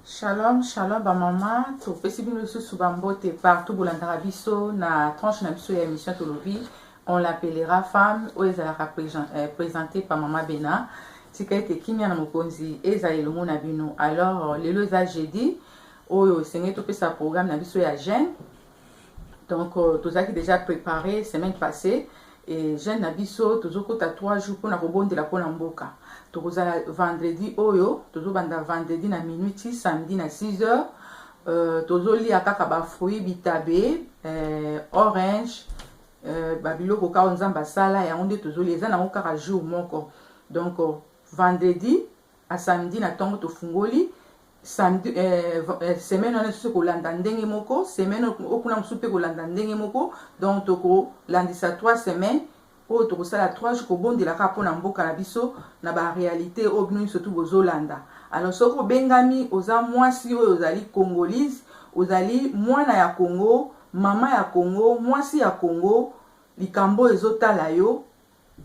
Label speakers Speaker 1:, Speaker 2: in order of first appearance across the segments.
Speaker 1: Shalom, shalom, ba maman, to pesi bino sous bambote partout bolandara biso na tranche na biso ya émission Tolobi, on l'appellera femme ou ezalaka présentée par maman Bena. Tika ete kimia na mokonzi ezali lomo na bino. Alors lelo eza jeudi oyo senge to pesa programme na biso ya jeune. Donc tozaki déjà préparé semaine passée et jeune na biso tozokota 3 jours pour na kobondela pona mboka. Tokozala vendredi oyo tozobanda vendredi na minuit samedi na 6h tozolia kaka ba fruits bitabe orange babiloko ka nzamba sala ya onde tozolia eza na kaka jour moko. Donc vendredi à samedi na tongo tofungoli samedi semaine on est kolanda ndenge moko semaine okuna musupe kolanda ndenge moko. Donc toko landisa 3 semaines oyo tokosala 3 jours kobondelaka mpona mboka na biso na baréalité oyo bino surtout bozolanda. Alors soki obengami oza mwasi oyo ozali congolaise, ozali mwana ya Congo, mama ya Congo, mwasi ya Congo, likambo ezotala yo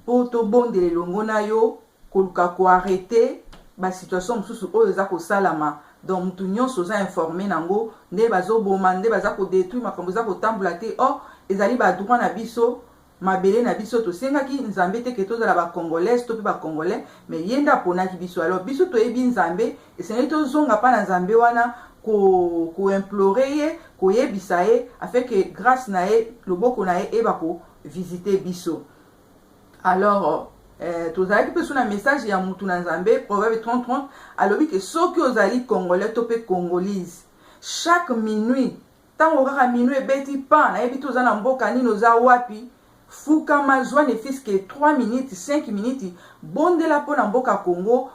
Speaker 1: po tobondela elongo na yo koluka koarrete basituation mosusu oyo eza kosalama. Donc mutu nyonso oza informé nango nde bazoboma nde baza kodétruire makambo eza kotambola te. Or ezali badroit na biso mabele na biso tosengaki nzambe te ke tozala ba congolaise to pe ba congolais mais yenda ponaki biso. Alors biso toyebi nzambe esengeli tozonga pa na nzambe wana ko implorer ye ko yebisa ye afin que grâce na ye loboko na ye eba ko visiter biso. Alors tozalaki pe suna message ya mutu na nzambe Proverbe 30:30 alobi ke soki ozali congolais to pe congolaise chaque minuit tango kaka minuit ebeti pa na yebi toza na mboka nini oza wapi fukama zwa ne fiske 3 minutes 5 minutes bondela pona mboka Congo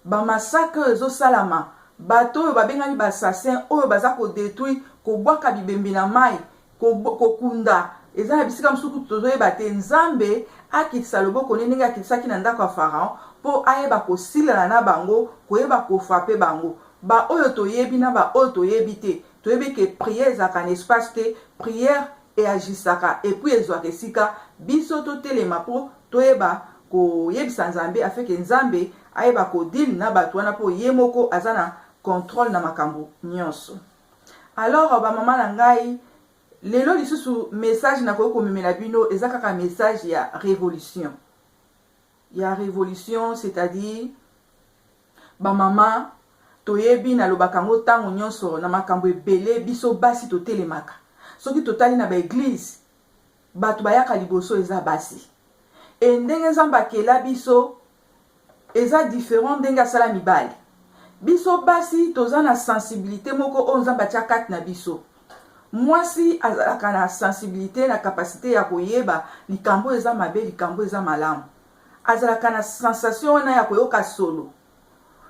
Speaker 1: ba massacre ezosalama bato oyo babengani ba assassin oyo baza ko détruire ko bwaka bibembe na mai ko kunda eza na bisika musuku tozoyeba te nzambe akitisa loboko ndenge akitisaki na ndako ya Pharaon po ayeba kosilana na bango koyeba kofrape bango ba oyo toyebi na ba oyo toyebi te toyebi ke prière ezaka na espace te prière et agisaka et puis ezwaka esika biso totelema po toyeba koyebisa nzambe afin ke nzambe ayeba kodili na bato wana po ye moko aza na contrôle na makambo nyonso. Alors ba mama na ngai lelo lisusu message na koyo komemela bino eza kaka message ya révolution. Ya révolution, c'est-à-dire ba mama toyebi na lobaka ngo tango nyonso na makambo ebele biso basi totelemaka. Soki totali na ba église bato bayaka liboso eza basi. Et ndenge nzambe akela biso eza différent ndenge asala mibali. Biso basi toza na sensibilité moko oyo nzambe atia kati na biso. Mwasi azalaka na sensibilité na capacité ya koyeba likambo eza mabe likambo eza malamu. Azalaka na sensation wana ya koyoka solo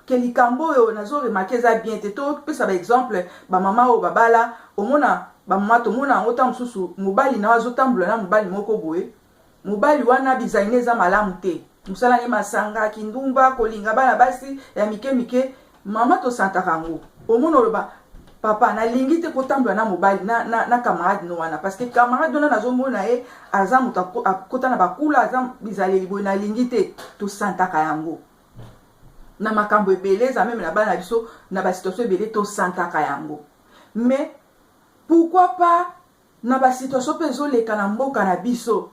Speaker 1: ke likambo oyo nazo remarquer eza bien te. To pesa ba exemple ba mama o babala omona ba mama to mona ngota mususu mobali na azotambola na mobali moko boye mobali wana bizaine eza malamu te musala ni masanga kindumba kolinga bana basi ya mike mike mama to santaka ngo omona loba papa na lingi te kotambola na mobali na camarade no wana parce que camarade wana nazomona e aza mutu akota na bakula aza bizaleli boye na lingi te to santaka yango na makambo ebele eza meme na bana biso na ba situation ebele to santaka yango. Mais pourquoi pas na ba situation pe ezoleka na mboka na biso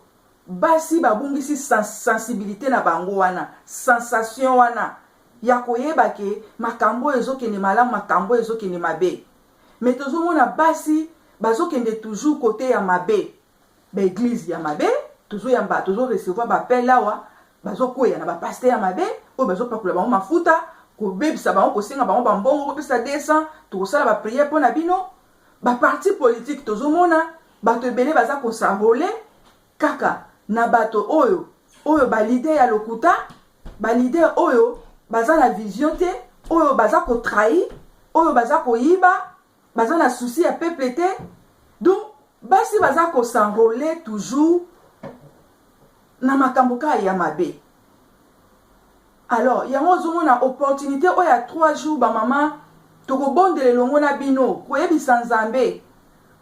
Speaker 1: basi babungisi sensibilité na bango wana sensation wana ya koyeba ke makambo ezokende malamu makambo ezokende mabe. Mais tozomona basi bazokende toujours côté ya mabe ba église ya mabe tozoyamba tozo recevoir ba appel lawa bazokoya na ba pasteur ya mabe oyo bazopakula bango mafuta kobebisa bango kosenga bango bambongo kopesa 200 tokosala ba prière mpona bino. Ba parti politique tozomona bato ebele baza kosambole kaka na bato oyo ba leader ya lokuta ba leader oyo baza na vision te oyo baza ko trahir oyo baza koyiba baza na souci ya peuple te. Donc basi baza kosambole toujours na makambo ka ya mabe. Alors yango ozomona opportunité oyo ya 3 jours ba mama tokobondela elongo na bino koyebisa nzambe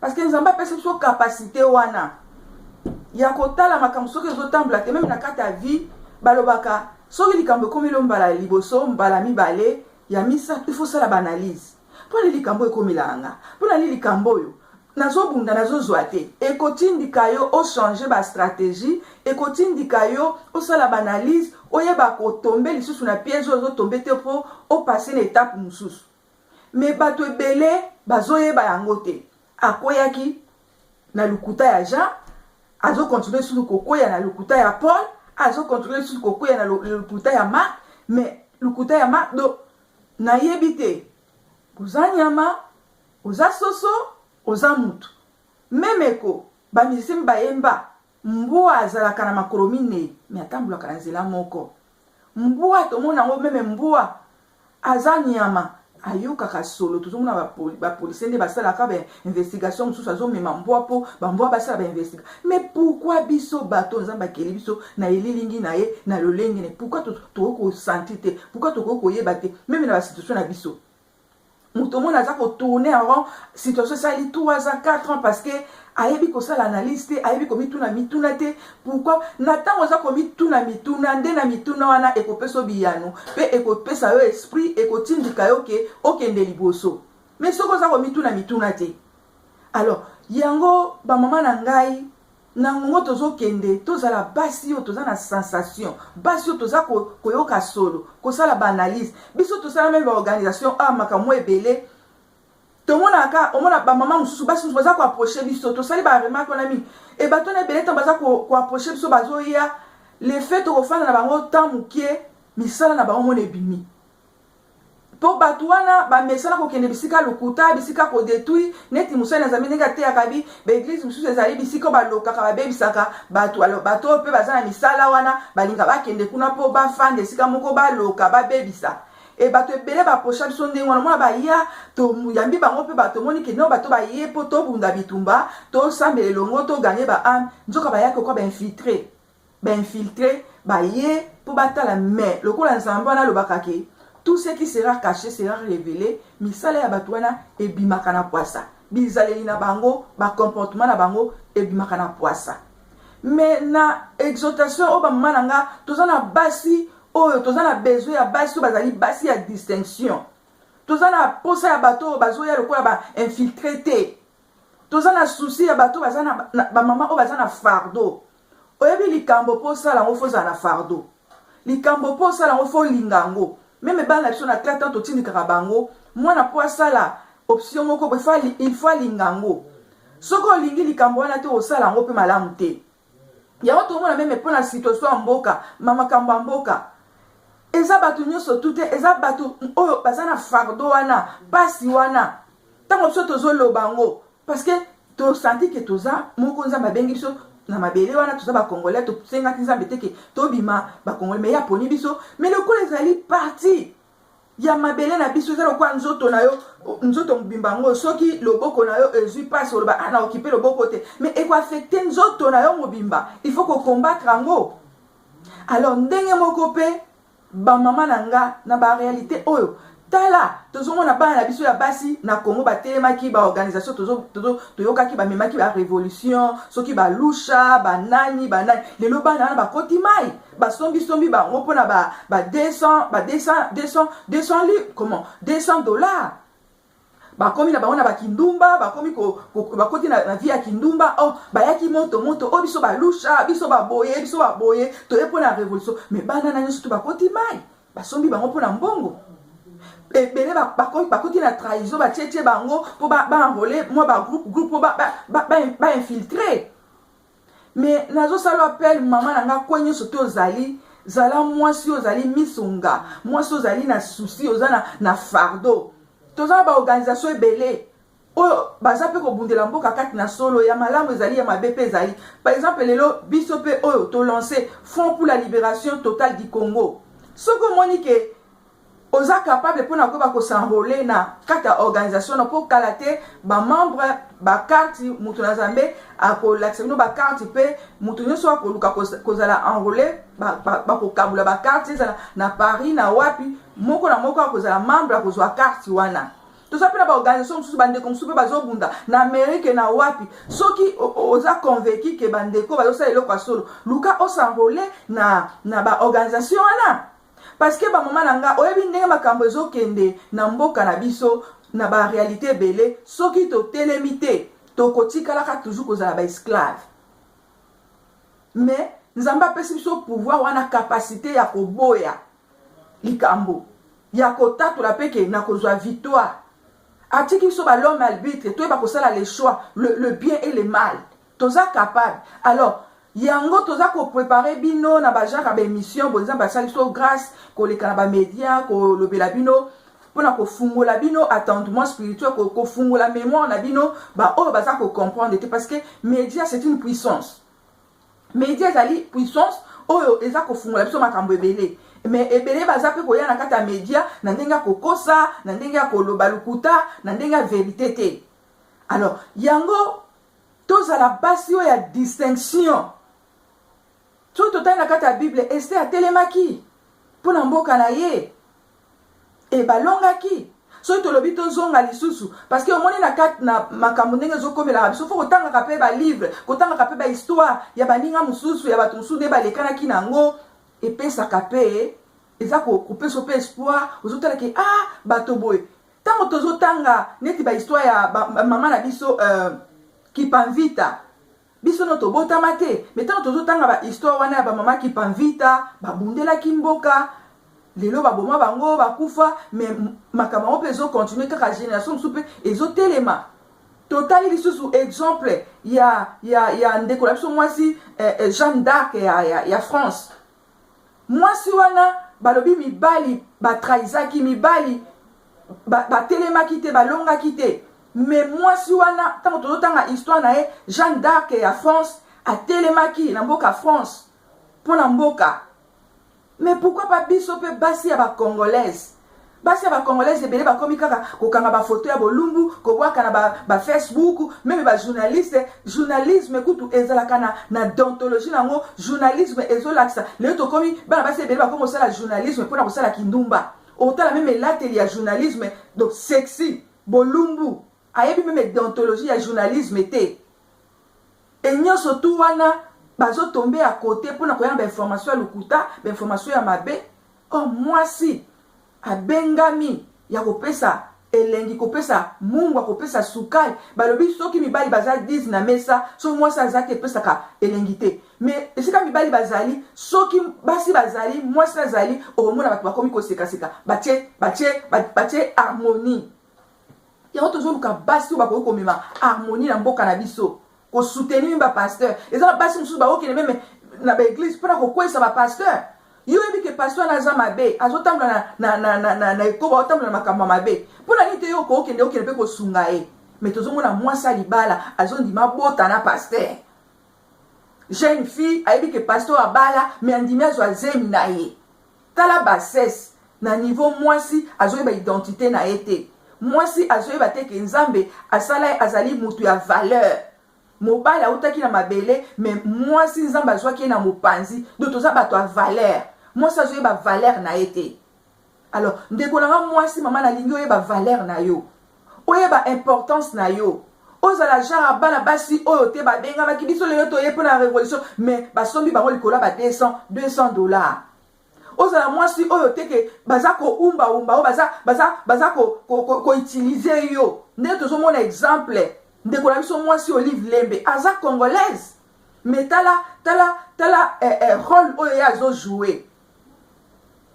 Speaker 1: parce que nzambe apesa biso capacité wana ya kotala makambo soki ezotambola te meme na kati ya vie balobaka soki likambo ekomi lo mbala liboso mbala mibale ya misa il faut sala ba analyse
Speaker 2: Pour les likambo ekomilanga. Pour les likambo yo. Nazo bunda nazo zoate. Ekotindika yo o changer ba stratégie. Ekotindika yo o sala ba analyse. Oyeba ko tomber lisusu na piège ozo tomber te po o passer l'étape mususu. Mais bato ebele bazoyeba yango te. Akoyaki na lukuta ya Jean, azo continuer sur kokoya na lukuta ya Paul, azo continuer sur kokoya na lukuta ya Marc, mais lukuta ya Marc do na yebite. Oza nyama, oza soso, oza mutu. Memeko ba musicien bayemba mbua azalaka na makolo mine, mais atambulaka na nzela moko. Mbua tomona ngo meme mbua aza nyama ayokaka solo tozomona ba policier nde basalaka ba investigation mosusu azomema mbwa po bambwa basala ba investigation. Mais pourquoi biso bato nzamba keli biso na elilingi na ye na lolenge ne pourquoi toko sentir te pourquoi toko koyeba te même na ba situation na biso muto mona za ko tourner avant situation ça li 3 ans 4 ans parce que ayebi ko sala analyse te ayebi ko mituna te pourquoi na tango za ko mituna nde na mituna wana ekopeso biyano pe ekopesa yo esprit ekotindika yo ke okende liboso mais soko za ko mituna te. Alors yango ba mama na ngai na ngongo tozokende tozala basi yo toza na sensation basi yo toza koyoka solo kosala ba analyse biso tosala même ba organisation makambo ebele. Tomona ka omona ba mama mususu basi baza ko approcher biso to sali ba remarque on a mis et bato na beleta baza ko approcher biso bazo ya le fait to fana na bango temps mukie misala na bango mona ebimi po bato wana ba mesala ko kende bisika lokuta bisika ko détruire neti musala na zamine ngate akabi ba église mususu ezali bisika ba lokaka ba bebisaka bato alors bato pe baza na misala wana balinga bakende kuna po ba fande sika moko ba loka ba bebisa. Et bato ebele ba pocha biso ndenge wana mona ba ya to yambi bango pe bato moni ke no bato ba ye po to bunda bitumba to sambele longo to gagner ba am nzoka ba ya ko ba infiltrer ba ye po batala mais lokola nzamba na lobaka ke tout ce qui sera caché sera révélé misala ya bato wana ebimaka na poisa bizaleli na bango ba comportement na bango ebimaka na poisa. Mais na exhortation o ba mananga tozana basi oyo tozana besoin ya basi bazali basi ya distinction tozana posa ya bato bazoya lokola ba infiltré te tozana souci ya bato bazana ba mama o bazana fardeau oyebi likambo posa la ngofo za na fardeau likambo posa la ngofo lingango même bana biso na 4 ans totindika bango mwana posa la option moko il faut lingango soko lingi likambo wana te osala ngo pe malamu te ya wato mona même pour la situation mboka mama kamba mboka eza bato nyonso tute eza bato oyo bazana fardo wana pasi wana tango biso tozoloba ngo parce que tosenti ke toza moko nzambe abengi biso na mabele wana toza bakongolais tosengaki nzambe te ke tobima bakongolais mais ya poni biso mais lokola ezali parti ya mabele na biso eza lokola nzoto na yo nzoto mobimba ngo soki loboko na yo ezwi pasi oloba na okipe loboko te mais ekoaffecte nzoto na yo mobimba il faut combattre yango. Alors ndenge moko pe ba mama nanga na ba réalité oyo tala tozomona bana na biso ya basi na Congo batelemaki ba organisation toyokaki ba memaki ba révolution soki ba lusha ba nani lelo bana na ba koti mai ba sombi ba ngopona ba 200 $200 bakomi na bango na bakindumba bakoti na vie ya kindumba bayaki moto biso balusha biso baboye toye mpo na révolution mais bana na nyonso to bakoti mai basombi bango mpo na mbongo ebele bakoti na trahison batietie bango mpo baenrole mwa bagroupe mpo bainfiltre. Mais nazosala appel mama na nga kwa nyonso te ozali zala mwasi ozali misonga mwasi ozali na souci oza na fardeau tozala ba organisation ebele oyo baza pe kobundela mboka kati na solo ya malamu ezali ya mabe pe ezali. Par exemple lelo biso pe oyo to lancer Fonds pour la libération totale du Congo soko moni ke oza capable pona ko ba ko s'enrôler na kati ya organisation po kala te ba membre ba carte mutu na Nzambe akolakisa bino ba carte pe mutu nyonso akoluka kozala enrôler ba ko kabula ba carte ezala na Paris na wapi moko na moko akozala membre akozwa carte wana tozapela ba organisation mosusu bandeko mosusu pe bazobunda na Amérique na wapi soki oza convaincu ke bandeko bazosala eloko ya solo luka osanrole na ba organisation wana parce que bamama na nga oyebi ndenge makambo ezokende na mboka na biso na baréalité ebele soki totelemi te tokotikalaka toujours kozala baesclave. Mais nzambe apesi biso pouvoir wana capacité ya koboya likambo ya kotatola peke na kozwa victoire. Atiki biso l'homme arbitre toyeba kosala les choix, le bien et le mal. Toza capable. Alors yango toza ko préparer bino na bajaka ba émission bonza basali so grâce ko leka na ba média ko lobela bino pona ko fungola bino attendement spirituel ko fungola mémoire na bino ba o baza ko comprendre parce que média c'est une puissance. Média zali puissance oyo eza ko fungola biso makambo ebele. Mais ebele baza pe koya na kata média na ndenga kokosa na ndenga ko loba lukuta na ndenga vérité te. Alors yango tozala basi oyo ya distinction. Tout total na kata Bible Esther atelemaki pona mboka na ye e balongaki so tolobi tozonga lisusu parce que omoni na kata na makambo ndenge ezokomela biso fo kotangaka pe ba livre kotangaka pe ba histoire ya baninga mosusu ya bato mosusu nde balekanaki nango epesaka pe eza kopesa pe espoir ozotalaki bato boye ntango tozotanga neti ba histoire ya mama na biso Kipanvita biso no tobotama te mais ntango tozotanga ba histoire wana ya bamama Kipanvita babundelaki mboka lelo baboma bango bakufa mais makambo mpe ezokontinue kaka génération mosusu mpe ezotelema totali lisusu exemple ya ndeko na biso mwasi Jeanne d'Arc ya France mwasi wana balobi mibali batrahisaki mibali batelemaki te balongaki te mais mwasi wana ntango tozotanga histoire na ye Jeanne d'Arc ya France atelemaki na mboka France mpona mboka. Mais pourquoi pas biso pe basi ya ba congolaise? Basi ya ba congolaise ebele ba komi kaka kokanga ba photo ya bolumbu, kobwaka na ba Facebook, même ba journaliste, journalisme kutu ezalaka na déontologie nango, journalisme ezolakisa. Leo to komi bana basi ebele ba komo sala journalisme pona ko sala kindumba. Otala même l'atelier ya journalisme donc sexy, bolumbu. Ayebi même déontologie ya journalisme te. Et nyonso tu wana bazo tomber à côté pour na koyana ba information ya lukuta, ba information ya mabe. Oh mwasi abengami ya kopesa elengi kopesa mungu kopesa sukali balobi soki mibali baza 10 na mesa so mwasi azaki pesa ka elengi te mais esika mibali bazali soki basi bazali mwasi azali omona bato bakomi koseka seka batie harmonie ya oto zo luka basi ba ko komema harmonie na mboka na biso ko soutenir ba pasteur eza basi musu ba okene même na ba église pour ko kwesa ba pasteur yo ebi ke pasteur na za mabe azotambola na ekoba otambola na makambo mabe pona nite yo ko okende okene pe ko sunga e mais tozomona mwasa libala azondima bota na pasteur jeune fille ayebi ke pasteur abala mais andimi azwa zemi na ye tala bassesse na niveau mwasi azoyeba identité na ete mwasi azoyeba te ke nzambe asala azali mutu ya valeur mobali autaki na mabele mais mwasi nzambe azwaki na mopanzi donc toza bato ya valeur mwasi azoyeba valeur na ete alors ndeko nanga mwasi mama nalingi oyeba valeur na yo oyeba importance na yo ozala genre bana basi oyo te babengamaki biso lelo toye mpona révolution mais basombi bango likolo ba $200 ozala mwasi oyo te ke baza koumba oyo baza koutilize yo nde tozomona exemple ndeko na biso mwasi Olive Lembe aza congolaise mais tala rôle oyo ye azojouer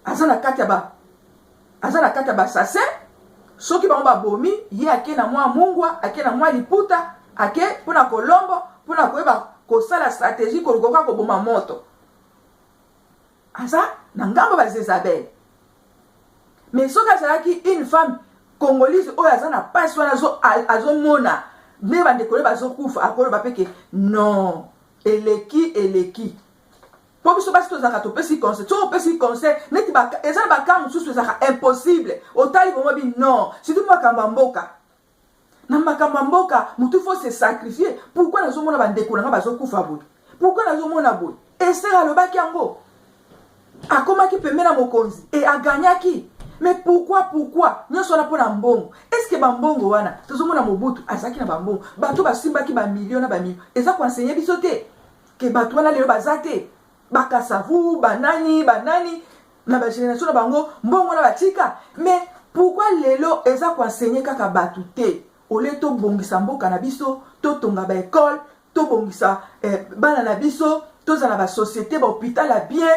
Speaker 2: aza na kati ya basase soki bango babomi ye ake na mwa mungwa ake na mwa liputa ake mpona kolombo mpona koyeba kosala stratégie kolukoka koboma moto aza na ngambo bazezabel mais soki azalaki une femme congolaise oyo aza na pasi wana azomona nde bandeko ne bazokufa akoloba peke non eleki po biso basi tozalaka topesi conseil so opesi conseil neti eza na baka mosusu ezalaka impossible otali bongo bi non surtout makambo ya mboka na makambo ya mboka motu faut se sacrifier pourquoi nazomona bandeko nanga bazokufa boye pourquoi nazomona boye Esther alobaki yango akomaki pembe na mokonzi e aganyaki mais pourquoi nyonso wana mpona mbongo est-ce que bambongo wana tozomona Mobutu azalaki na bambongo bato basimbaki bamilio na bamilio eza koenseigner biso te ke bato wana lelo baza te bakasavu banani na ba génération na bango mbongo na batika. Mais pourquoi lelo eza ko enseigner kaka batu te? Ole to bongisa mboka na biso, to tonga ba école, to bongisa bana na biso, to za na ba société ba hôpital a bien.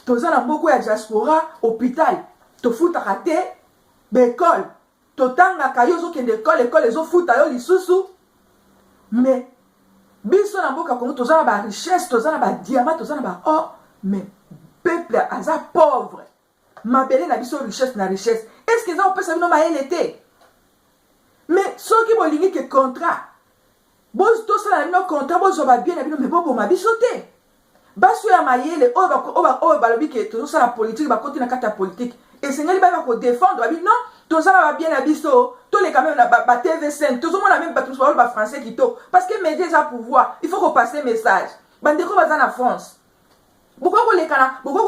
Speaker 2: To za na mboko ya diaspora hôpital, to futa kate ba école, to tanga kayo zo kende école zo futa yo lisusu. Mais biso na mboka Congo to za na ba richesse, to za na ba diamant, to za na ba or, mais peuple aza pauvre. Mabele na biso richesse na richesse. Est-ce que ça on peut savoir no maele te? Mais ceux qui bolingi que contrat, boz to sala no contrat bozo ba bien na bino mais bobo mabiso te. Baso ya mayele o balobi que to sala politique ba côté na kata politique. Et seigneur ba ko défendre ba non, to sala ba bien na biso, to les quand même na ba TV5, to zo mona même ba tout ba français qui to parce que médias a pouvoir, il faut qu'on passe message. Bandeko baza na France. Pourquoi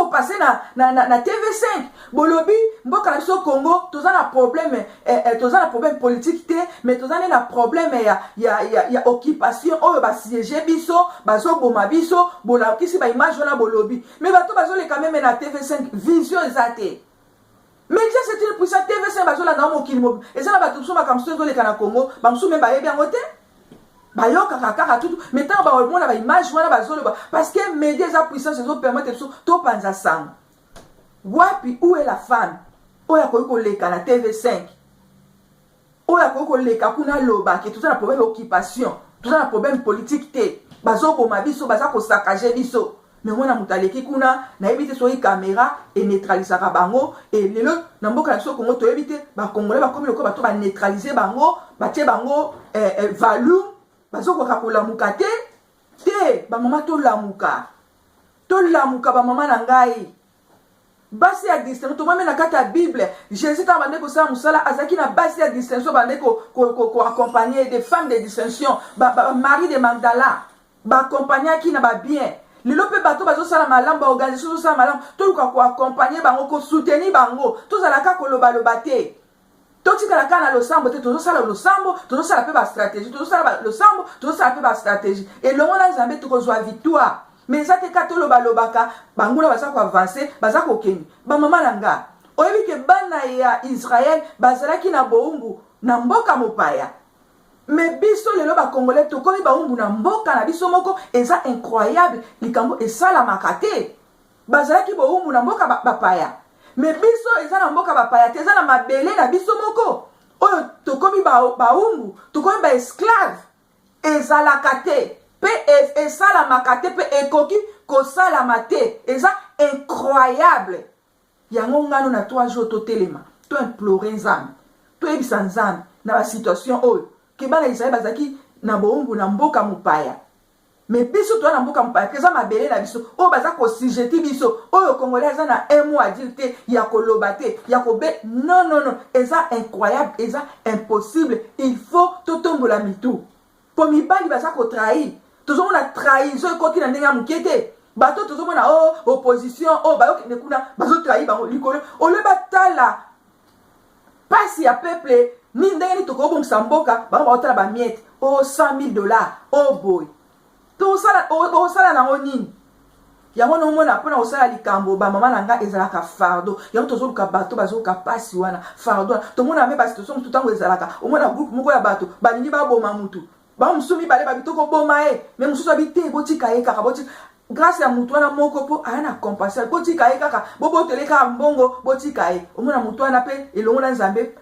Speaker 2: passer na TV5 bolobi mboka na biso Congo toza na problème politique te mais toza na problème ya occupation oyo ba siéger biso bazo boma biso bola kisi ba image na bolobi mais bato bazo le quand même na TV5 vision ezate. Mais déjà c'est une puissance TV5 bazo la na mokili mo ezala bato so makamso zo le kana Congo ba msu même ba yebi angote bayoka kaka tout maintenant ba mona ba image wana bazolo parce que médias za puissance zo permettre to panza sang wapi où est la femme oya ko leka na TV5 oya ko leka kuna loba que tout ça na problème occupation tout ça na problème politique te bazo boma biso baza ko saccager biso mais mona mutaleki kuna na ebite so yi caméra et neutraliser bango et lelo na mboka na so Congo to ebite ba congolais ba komi loko ba to ba neutraliser bango ba tie bango volume bazoko kakolamuka te ba mama to lamuka ba mama na ngai basi ya distinction to mama na kata Bible Jésus ta bande ko sa musala azaki na basi ya distinction bande ko accompagner des femmes de distinction ba Marie de Magdala ba accompagner qui na ba bien lelo pe bato bazo sala malamu ba organisation so sala malamu to ko accompagner bango ko soutenir bango to zala ka koloba te. Toti kala kana lo sambo te tozo sala lo sambo tozo sala pe ba stratégie tozo sala lo sambo tozo sala pe ba stratégie et le monde nzambe to ko zwa victoire mais ça te katolo balobaka bangula basa ko avancer basa ko keni ba mama nanga oyebi ke bana ya Israël bazalaki na boumbu na mboka mopaya mais biso lelo ba congolais to komi baumbu na mboka na biso moko eza incroyable likambo esala makate bazalaki boumbu na mboka bapaya mais biso eza na mboka bapaya te eza na mabele na biso moko oyo tokomi baumbu tokomi ba esclave ezalaka te pe esalamaka te pe ekoki kosalama te eza incroyable yango ngano na 3 jours totelema to implore nzambe to ebisa nzambe na ba situation oyo ke bana Israël bazaki na boumbu na mboka mopaya mais biso to na mboka mopaya keza mabele na biso oyo baza ko sujeti biso oyo congolais za na un mot à dire te ya koloba te ya kobe non eza incroyable eza impossible il faut totombola mitu po mibali baza ko trahir tozomona trahison ekoki na ndenge ya moke te bato tozomona opposition bayokende kuna bazo trahir bango likolo ole batala pasi ya peuple ni ndenge ni tokobongisa mboka bango baotala bamiete $100,000 boy tosala nango nini yango nomona mpona kosala likambo bamama na nga ezalaka fardo yango tozoluka bato bazoluka pasi wana fardo wana tomona me basituation motu ntango ezalaka omona groupe moko ya bato balingi baboma mutu bango mosusu mibale babi tokoboma ye me mosusu babi te botika ye kaka botika grâce ya mutu wana moko mpo aya na compassion botika ye kaka bobotele kaka mbongo botika ye omona mutu wana mpe elongo na nzambe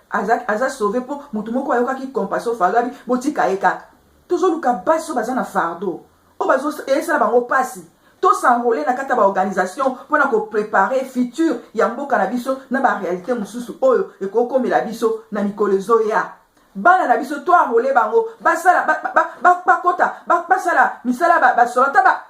Speaker 2: aza sauve mpo mutu moko ayokaki compassion fardo abi botika ye kaka tozoluka basi oyo baza na fardo oyo bazosala bango pasi tosanrole na kata baorganisation mpona koprepare futur ya mboka na biso na barealité mosusu oyo ekokomela biso na mikolo ezoya bana na biso toarole bango basala bakota basala misala basoldat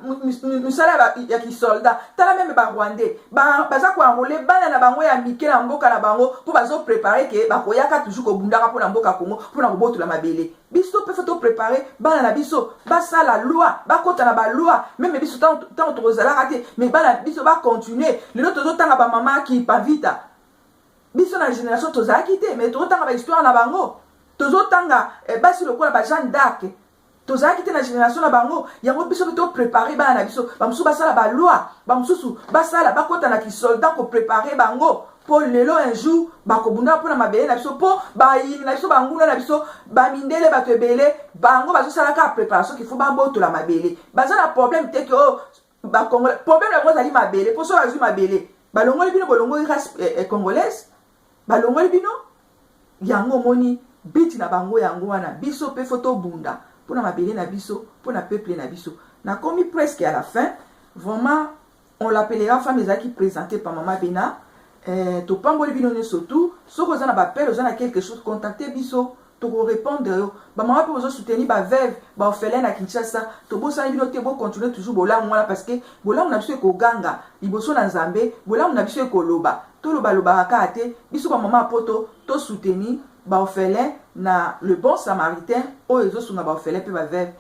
Speaker 2: misala ya kisoldat tala meme barwandais baza koarole bana na bango ya mike na mboka na bango mpo bazoprepare ke bakoyaka toujours kobundaka mpona mboka Congo mpona kobotola mabele biso mpe fo toprepare bana na biso basala loi bakota na baloi meme biso ntango tokozalaka te mais bana biso bacontinue lelo tozotanga bamama akipa vita biso na génération tozalaki te mais tozotanga bahistoire na bango tozotanga basi lokola ba Jeanne d'Arc tozalaki te na génération na bango yango biso mpe toprépare bana na biso bamosusu basala baloi bamosusu basala bakota na kisoldat koprépare bango mpo lelo un jour bakobunda mpona mabele na biso mpo bayini na biso banguna na biso bamindele bato ebele bango bazosalaka préparation kifo babotola mabele baza na problème te ke o bakongolais problème na bango ezali mabele mpo so bazwi mabele balongoli bino bolongoli race congolaise balongoli bino yango omoni biti na bango yango wana biso mpe fo tobunda mpona mabele na biso mpona peuple na biso nakomi presque à la fin vraiment on l'appellera femme ezalaki présentée par Mama Bena topamboli bino nyonso tu soki oza na bapele oza na quelque chose contacte biso tokorépondre yo bamama mpe bozosoutenir baveuve baorphelin na Kinshasa tobosani bino te bocontinue toujours bolamu wana parce que bolamu na biso ekoganga liboso na nzambe bolamu na biso ekoloba tolobalobaka kaka te biso bamama apoto tosoutenir baorphelin na le bon samaritain oyo ezosunga baorphelin mpe baveuve.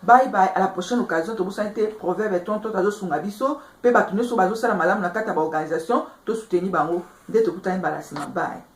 Speaker 2: Bye bye, à la prochaine occasion tobosani te proverbe tonto tazosunga biso mpe bato nyonso bazosala malamu na kati ya baorganisation tosoutenir bango nde tokutani mbala nsima. Bye.